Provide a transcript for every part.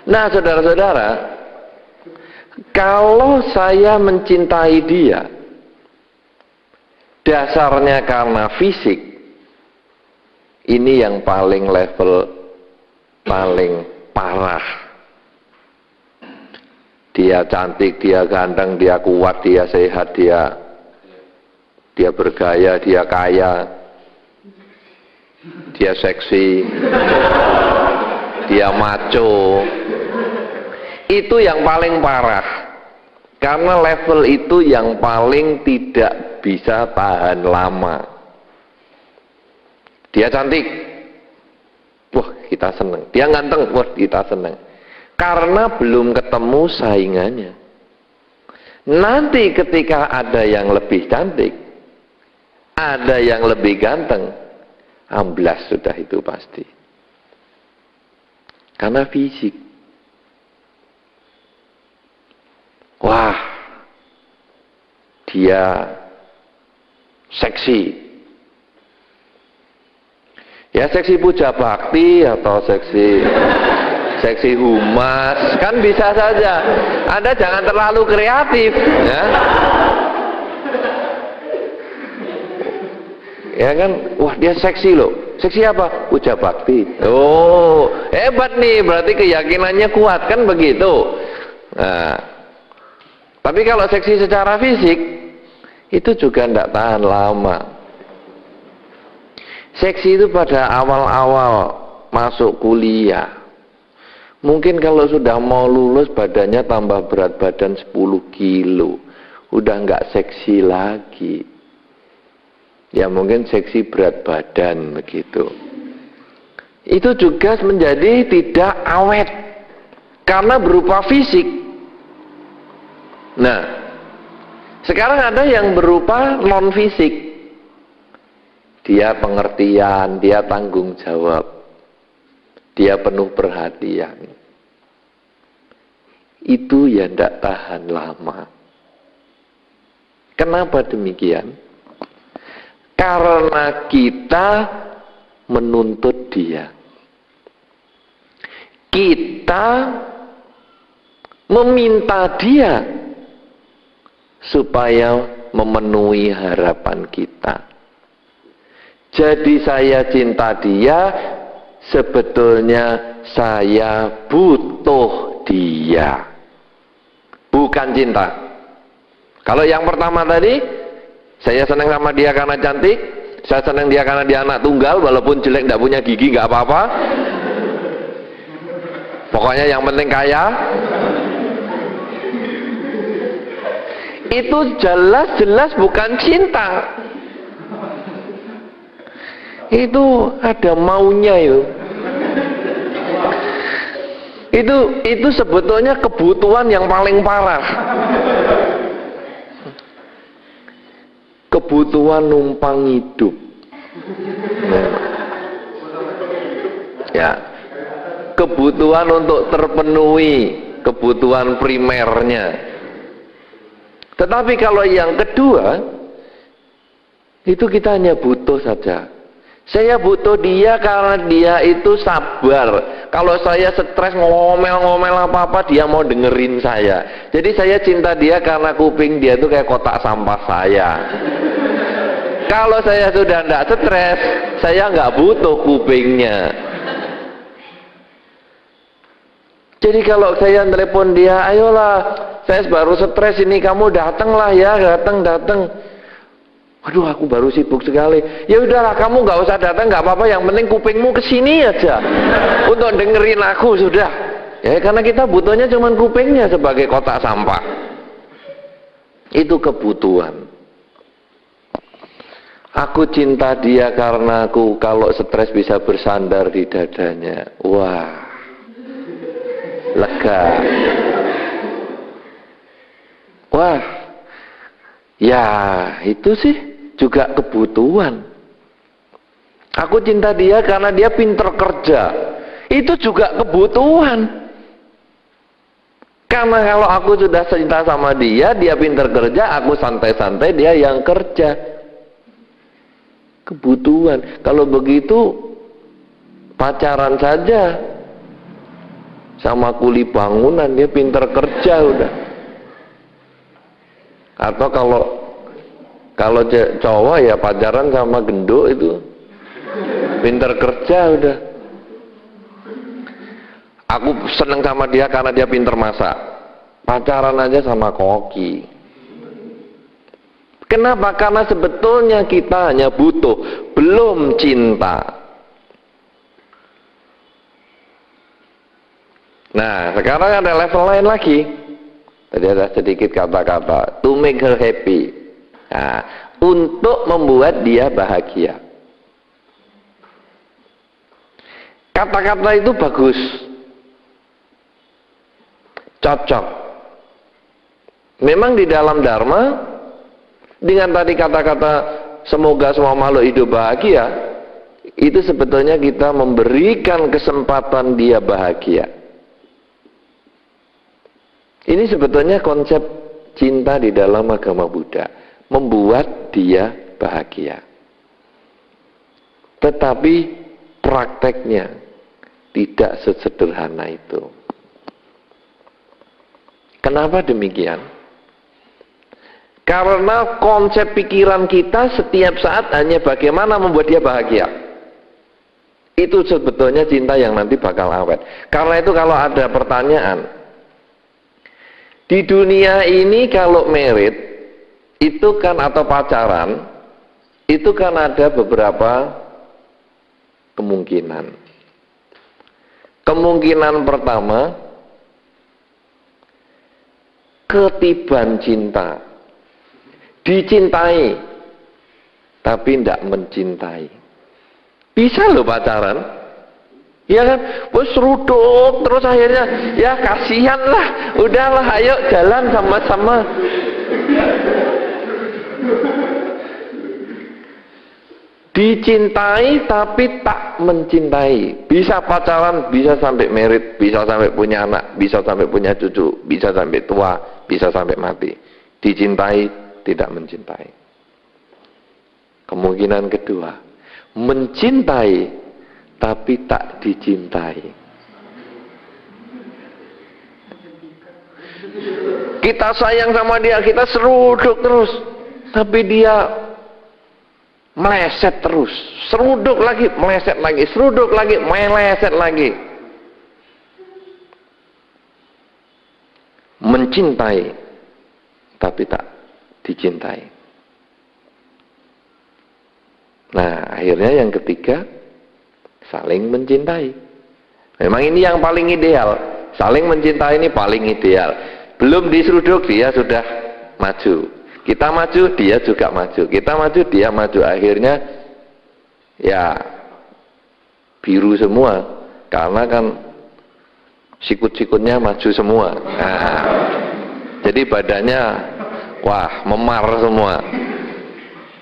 Nah, saudara-saudara, kalau saya mencintai dia, dasarnya karena fisik, ini yang paling level, paling parah. Dia cantik, dia ganteng, dia kuat, dia sehat, dia bergaya, dia kaya, dia seksi, dia macho. Itu yang paling parah. Karena level itu yang paling tidak bisa tahan lama. Dia cantik, wah kita seneng. Dia ganteng, wah kita seneng. Karena belum ketemu saingannya. Nanti ketika ada yang lebih cantik, ada yang lebih ganteng, amblas sudah itu pasti. Karena fisik. Wah, dia seksi. Ya seksi puja bakti atau seksi humas, kan bisa saja. Anda jangan terlalu kreatif, ya. Ya kan, wah dia seksi loh. Seksi apa? Puja bakti. Oh, hebat nih, berarti keyakinannya kuat, kan begitu. Nah, tapi kalau seksi secara fisik, itu juga tidak tahan lama. Seksi itu pada awal-awal masuk kuliah. Mungkin kalau sudah mau lulus badannya tambah berat badan 10 kilo. Udah nggak seksi lagi. Ya mungkin seksi berat badan begitu. Itu juga menjadi tidak awet. Karena berupa fisik. Nah, sekarang ada yang berupa non fisik. Dia pengertian, dia tanggung jawab, dia penuh perhatian. Itu ya tidak tahan lama. Kenapa demikian? Karena kita menuntut dia. Kita meminta dia supaya memenuhi harapan kita. Jadi saya cinta dia, sebetulnya saya butuh dia. Bukan cinta. Kalau yang pertama tadi, saya senang sama dia karena cantik, saya senang dia karena dia anak tunggal, walaupun jelek tidak punya gigi nggak apa-apa. Pokoknya yang penting kaya. Itu jelas-jelas bukan cinta. Itu ada maunya yuk. Itu sebetulnya kebutuhan yang paling parah. Kebutuhan numpang hidup. Ya. Kebutuhan untuk terpenuhi kebutuhan primernya. Tetapi kalau yang kedua, itu kita hanya butuh saja. Saya butuh dia karena dia itu sabar. Kalau saya stres ngomel-ngomel apa-apa, dia mau dengerin saya. Jadi saya cinta dia karena kuping dia itu kayak kotak sampah saya. Kalau saya sudah tidak stres, saya nggak butuh kupingnya. Jadi kalau saya telepon dia, ayolah, saya baru stres ini, kamu datanglah ya, datang. Waduh, aku baru sibuk sekali. Ya udahlah, kamu nggak usah datang, nggak apa-apa. Yang penting kupingmu kesini aja untuk dengerin aku sudah. Ya, karena kita butuhnya cuma kupingnya sebagai kotak sampah. Itu kebutuhan. Aku cinta dia karena aku kalau stres bisa bersandar di dadanya. Wah, lega. Wah, ya itu sih juga kebutuhan. Aku cinta dia karena dia pinter kerja. Itu juga kebutuhan. Karena kalau aku sudah cinta sama dia, dia pinter kerja, aku santai-santai, dia yang kerja. Kebutuhan. Kalau begitu pacaran saja sama kuli bangunan, dia pinter kerja udah. Atau kalau cowok ya pacaran sama genduk itu pinter kerja udah. Aku seneng sama dia karena dia pinter masak. Pacaran aja sama koki. Kenapa? Karena sebetulnya kita hanya butuh, belum cinta. Nah, sekarang ada level lain lagi. Tadi ada sedikit kata-kata, to make her happy. Nah, untuk membuat dia bahagia. Kata-kata itu bagus. Cocok. Memang di dalam Dharma, dengan tadi kata-kata semoga semua makhluk hidup bahagia, itu sebetulnya kita memberikan kesempatan dia bahagia. Ini sebetulnya konsep cinta di dalam agama Buddha, membuat dia bahagia. Tetapi prakteknya tidak sesederhana itu. Kenapa demikian? Karena konsep pikiran kita setiap saat hanya bagaimana membuat dia bahagia. Itu sebetulnya cinta yang nanti bakal awet. Karena itu kalau ada pertanyaan, di dunia ini kalau merit, itu kan atau pacaran, itu kan ada beberapa kemungkinan. Kemungkinan pertama, ketiban cinta. Dicintai, tapi tidak mencintai. Bisa loh pacaran. Ya kan, wes ruduk terus akhirnya ya kasihan lah, udahlah ayo jalan sama-sama. Dicintai tapi tak mencintai. Bisa pacaran, bisa sampai merit, bisa sampai punya anak, bisa sampai punya cucu, bisa sampai tua, bisa sampai mati. Dicintai, tidak mencintai. Kemungkinan kedua, mencintai tapi tak dicintai. Kita sayang sama dia, kita seruduk terus, tapi dia meleset terus. Seruduk lagi, meleset lagi, seruduk lagi, meleset lagi. Mencintai tapi tak dicintai. Nah, akhirnya yang ketiga, saling mencintai. Memang ini yang paling ideal. Saling mencintai ini paling ideal. Belum diseruduk, dia sudah maju. Kita maju, dia juga maju. Kita maju, dia maju. Akhirnya ya biru semua. Karena kan sikut-sikutnya maju semua. Nah, jadi badannya wah memar semua.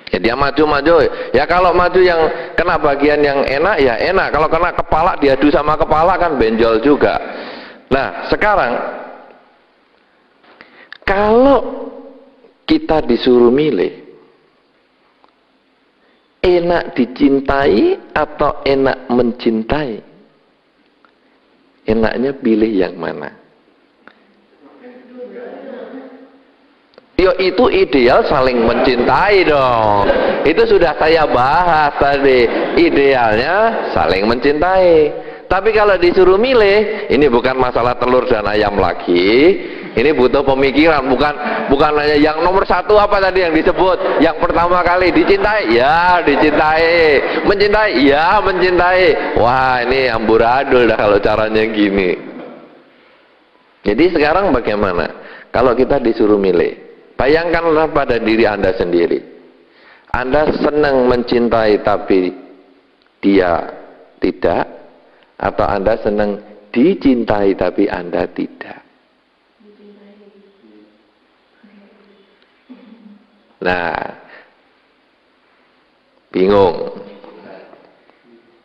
Ya dia maju-maju. Ya kalau maju yang kena bagian yang enak ya enak. Kalau kena kepala diadu sama kepala kan benjol juga. Nah sekarang kalau kita disuruh milih, enak dicintai atau enak mencintai, enaknya pilih yang mana? Yo itu ideal saling mencintai dong. Itu sudah saya bahas tadi. Idealnya saling mencintai. Tapi kalau disuruh milih, ini bukan masalah telur dan ayam lagi. Ini butuh pemikiran, bukan hanya yang nomor satu apa tadi yang disebut. Yang pertama kali dicintai, ya dicintai. Mencintai, ya mencintai. Wah ini amburadul dah kalau caranya gini. Jadi sekarang bagaimana? Kalau kita disuruh milih, bayangkanlah pada diri Anda sendiri. Anda senang mencintai tapi dia tidak, atau Anda senang dicintai tapi Anda tidak. Nah, bingung.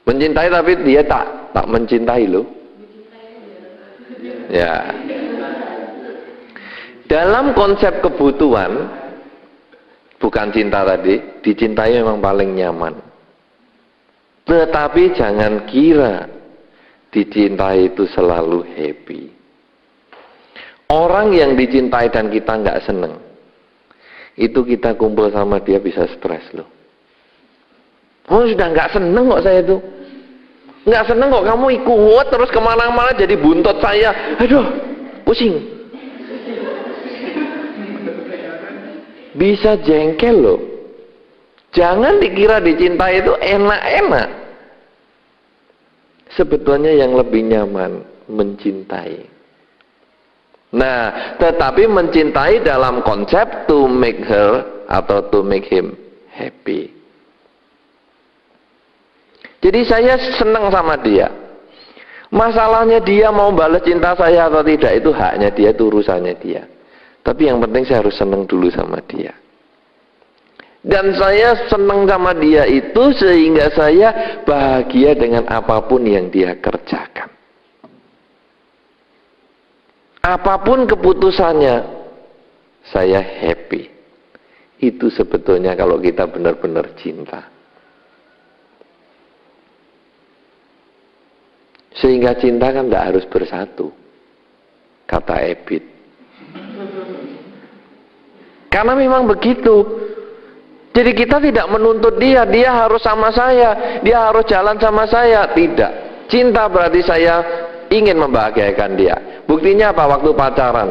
Mencintai tapi dia tak mencintai loh. Ya. Dalam konsep kebutuhan, bukan cinta tadi, dicintai memang paling nyaman. Tetapi jangan kira dicintai itu selalu happy. Orang yang dicintai dan kita nggak seneng, itu kita kumpul sama dia bisa stres loh. Oh sudah nggak seneng kok saya itu, nggak seneng kok kamu ikut terus kemana-mana jadi buntut saya, aduh pusing. Bisa jengkel loh. Jangan dikira dicintai itu enak-enak. Sebetulnya yang lebih nyaman mencintai. Nah, tetapi mencintai dalam konsep to make her atau to make him happy. Jadi saya senang sama dia. Masalahnya dia mau balas cinta saya atau tidak itu haknya dia, itu urusannya dia. Tapi yang penting saya harus senang dulu sama dia. Dan saya senang sama dia itu sehingga saya bahagia dengan apapun yang dia kerjakan. Apapun keputusannya, saya happy. Itu sebetulnya kalau kita benar-benar cinta. Sehingga cinta kan tidak harus bersatu, kata Ebit. Karena memang begitu. Jadi kita tidak menuntut dia harus sama saya, dia harus jalan sama saya. Tidak. Cinta berarti saya ingin membahagiakan dia. Buktinya apa? Waktu pacaran.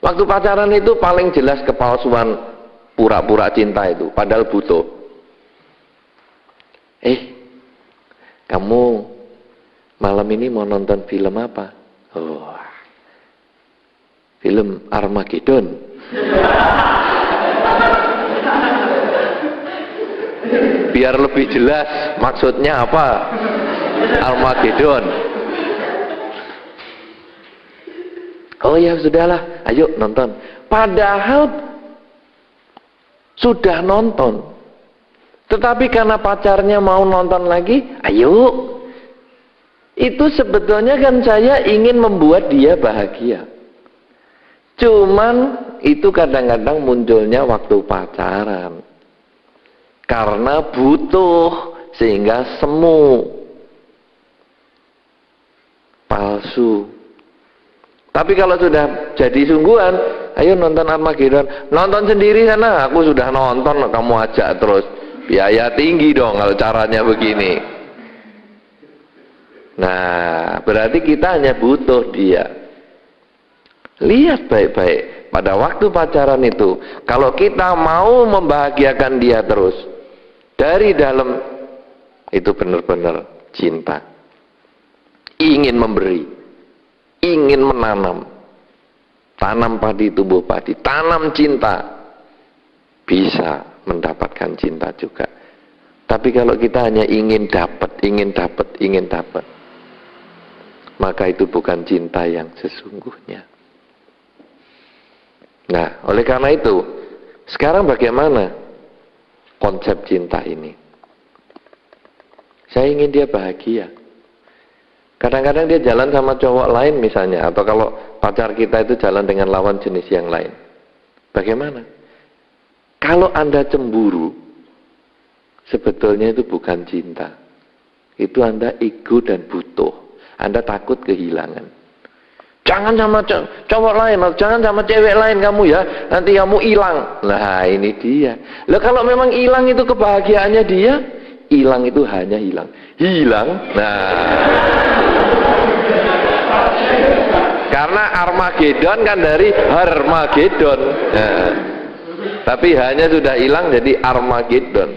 Waktu pacaran itu paling jelas kepalsuan pura-pura cinta itu, padahal butuh. Kamu malam ini mau nonton film apa? Oh, film Armageddon. Biar lebih jelas maksudnya apa Armageddon. Oh ya sudahlah, ayo nonton. Padahal sudah nonton, tetapi karena pacarnya mau nonton lagi, ayo. Itu sebetulnya kan saya ingin membuat dia bahagia. Cuman itu kadang-kadang munculnya waktu pacaran. Karena butuh sehingga semu. Palsu. Tapi kalau sudah jadi sungguhan, ayo nonton Armageddon. Nonton sendiri sana, aku sudah nonton, kamu ajak terus. Biaya tinggi dong kalau caranya begini. Nah, berarti kita hanya butuh dia. Lihat baik-baik, pada waktu pacaran itu, kalau kita mau membahagiakan dia terus, dari dalam, itu benar-benar cinta. Ingin memberi, ingin menanam. Tanam padi, tumbuh padi, tanam cinta. Bisa mendapatkan cinta juga. Tapi kalau kita hanya ingin dapat, maka itu bukan cinta yang sesungguhnya. Nah, oleh karena itu, sekarang bagaimana konsep cinta ini? Saya ingin dia bahagia. Kadang-kadang dia jalan sama cowok lain misalnya, atau kalau pacar kita itu jalan dengan lawan jenis yang lain. Bagaimana? Kalau Anda cemburu, sebetulnya itu bukan cinta. Itu Anda ego dan butuh. Anda takut kehilangan. Jangan sama cowok lain, jangan sama cewek lain kamu ya, nanti kamu hilang. Nah ini dia. Lah kalau memang hilang itu kebahagiaannya dia, hilang itu hanya hilang. Hilang, nah. Karena Armageddon kan dari Harmageddon. Nah, tapi hanya sudah hilang jadi Armageddon.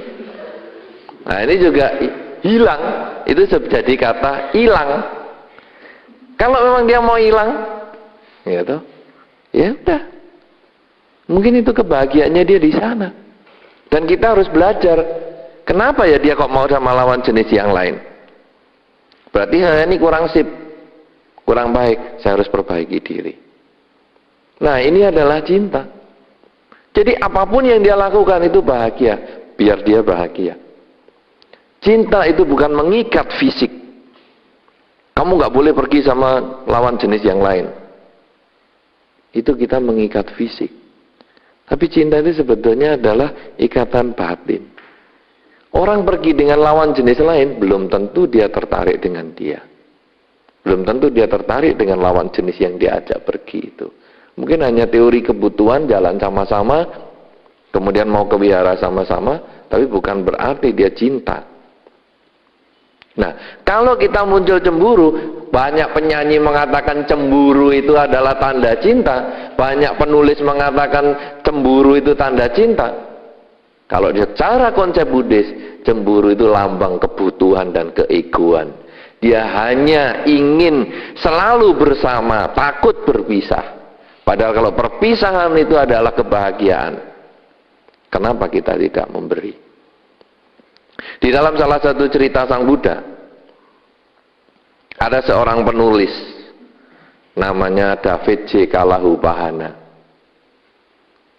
Nah ini juga hilang, itu jadi kata hilang. Kalau memang dia mau hilang, gitu, ya udah. Mungkin itu kebahagiaannya dia di sana. Dan kita harus belajar, kenapa ya dia kok mau sama lawan jenis yang lain? Berarti ini kurang sip, kurang baik. Saya harus perbaiki diri. Nah ini adalah cinta. Jadi apapun yang dia lakukan itu bahagia, biar dia bahagia. Cinta itu bukan mengikat fisik. Kamu nggak boleh pergi sama lawan jenis yang lain. Itu kita mengikat fisik. Tapi cinta itu sebetulnya adalah ikatan batin. Orang pergi dengan lawan jenis lain, belum tentu dia tertarik dengan dia. Belum tentu dia tertarik dengan lawan jenis yang diajak pergi itu. Mungkin hanya teori kebutuhan, jalan sama-sama, kemudian mau ke wihara sama-sama, tapi bukan berarti dia cinta. Nah, kalau kita muncul cemburu, banyak penyanyi mengatakan cemburu itu adalah tanda cinta, banyak penulis mengatakan cemburu itu tanda cinta. Kalau secara konsep Buddhis, cemburu itu lambang kebutuhan dan keegoan. Dia hanya ingin selalu bersama, takut berpisah. Padahal kalau perpisahan itu adalah kebahagiaan. Kenapa kita tidak memberi? Di dalam salah satu cerita Sang Buddha, ada seorang penulis, namanya David J. Kalahupahana.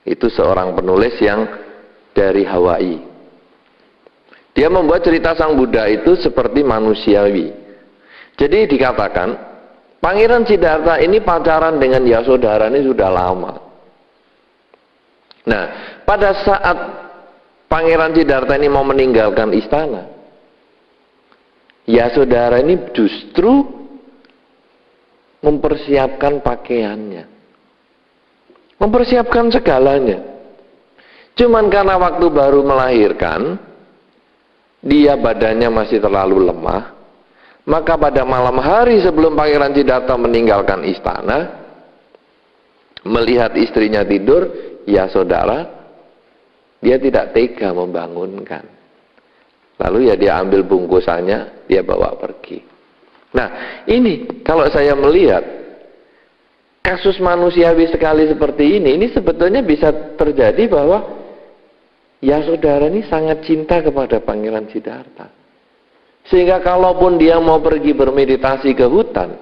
Itu seorang penulis yang dari Hawaii. Dia membuat cerita Sang Buddha itu seperti manusiawi. Jadi dikatakan, Pangeran Siddhartha ini pacaran dengan Yasodhara ini sudah lama. Nah, pada saat Pangeran Siddhartha ini mau meninggalkan istana, Yasodhara ini justru mempersiapkan pakaiannya, mempersiapkan segalanya. Cuman karena waktu baru melahirkan, dia badannya masih terlalu lemah, maka pada malam hari sebelum Pangeran Siddhartha meninggalkan istana, melihat istrinya tidur, Yasodhara, dia tidak tega membangunkan. Lalu ya dia ambil bungkusannya, dia bawa pergi. Nah, ini kalau saya melihat kasus manusiawi sekali seperti ini sebetulnya bisa terjadi bahwa Yasodhara ini sangat cinta kepada Pangeran Siddhartha. Sehingga kalaupun dia mau pergi bermeditasi ke hutan,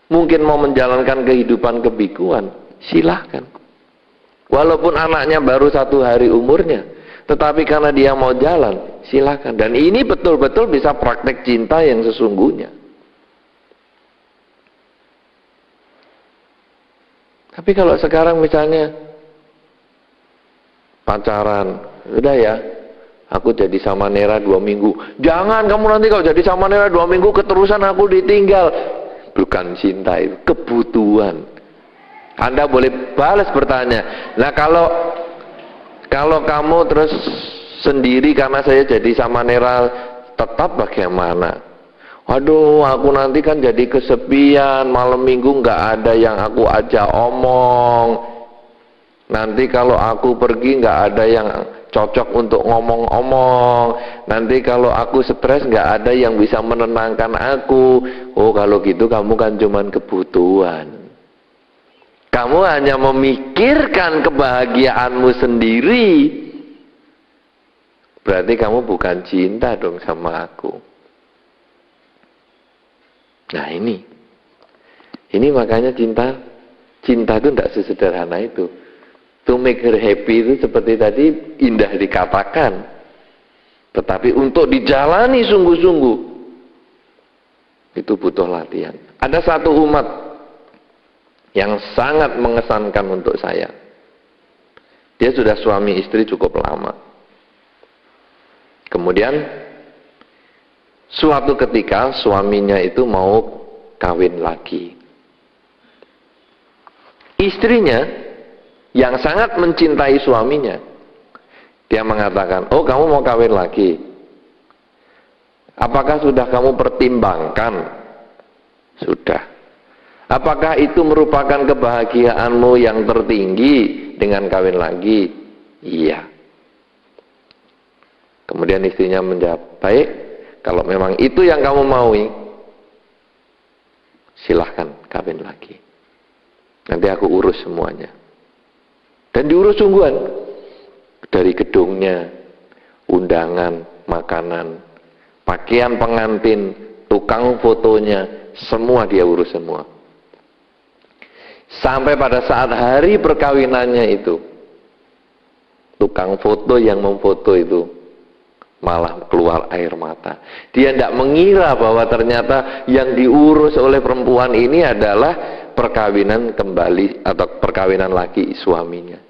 mungkin mau menjalankan kehidupan kebikuan, silahkan. Walaupun anaknya baru 1 hari umurnya, tetapi karena dia mau jalan, silahkan. Dan ini betul-betul bisa praktek cinta yang sesungguhnya. Tapi kalau sekarang misalnya pacaran, udah ya, aku jadi samanera 2 minggu. Jangan kamu nanti kalau jadi samanera 2 minggu keterusan aku ditinggal. Bukan cinta itu, kebutuhan. Anda boleh balas bertanya, nah kalau kamu terus sendiri karena saya jadi samanera tetap bagaimana? Waduh, aku nanti kan jadi kesepian, malam minggu nggak ada yang aku ajak omong. Nanti kalau aku pergi nggak ada yang cocok untuk ngomong-ngomong. Nanti kalau aku stres nggak ada yang bisa menenangkan aku. Oh, kalau gitu kamu kan cuman kebutuhan. Kamu hanya memikirkan kebahagiaanmu sendiri. Berarti kamu bukan cinta dong sama aku. Nah ini makanya cinta itu tidak sesederhana itu. To make her happy itu seperti tadi indah dikatakan, tetapi untuk dijalani sungguh-sungguh itu butuh latihan. Ada satu umat yang sangat mengesankan untuk saya. Dia sudah suami istri cukup lama. Kemudian suatu ketika suaminya itu mau kawin lagi. Istrinya yang sangat mencintai suaminya, dia mengatakan, oh kamu mau kawin lagi, apakah sudah kamu pertimbangkan? Sudah. Apakah itu merupakan kebahagiaanmu yang tertinggi dengan kawin lagi? Iya. Kemudian istrinya menjawab, baik, kalau memang itu yang kamu maui, silahkan kawin lagi, nanti aku urus semuanya. Dan diurus sungguhan, dari gedungnya, undangan, makanan, pakaian pengantin, tukang fotonya, semua dia urus semua. Sampai pada saat hari perkawinannya itu, tukang foto yang memfoto itu malah keluar air mata. Dia tidak mengira bahwa ternyata yang diurus oleh perempuan ini adalah perkawinan kembali atau perkawinan lagi suaminya.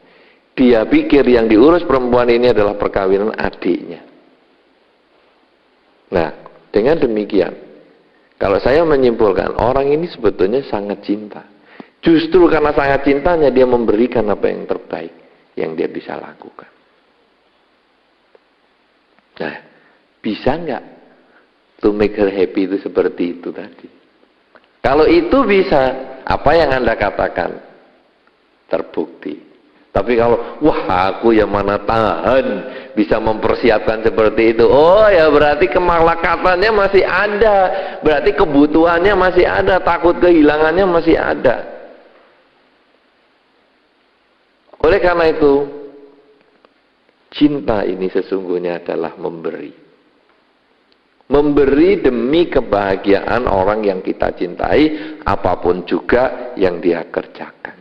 Dia pikir yang diurus perempuan ini adalah perkawinan adiknya. Nah, dengan demikian, kalau saya menyimpulkan, orang ini sebetulnya sangat cinta. Justru karena sangat cintanya, dia memberikan apa yang terbaik yang dia bisa lakukan. Nah, bisa nggak to make her happy itu seperti itu tadi? Kalau itu bisa, apa yang Anda katakan terbukti. Tapi kalau, wah aku yang mana tahan bisa mempersiapkan seperti itu. Oh ya berarti kemalakatannya masih ada. Berarti kebutuhannya masih ada. Takut kehilangannya masih ada. Oleh karena itu, cinta ini sesungguhnya adalah memberi. Memberi demi kebahagiaan orang yang kita cintai, apapun juga yang dia kerjakan.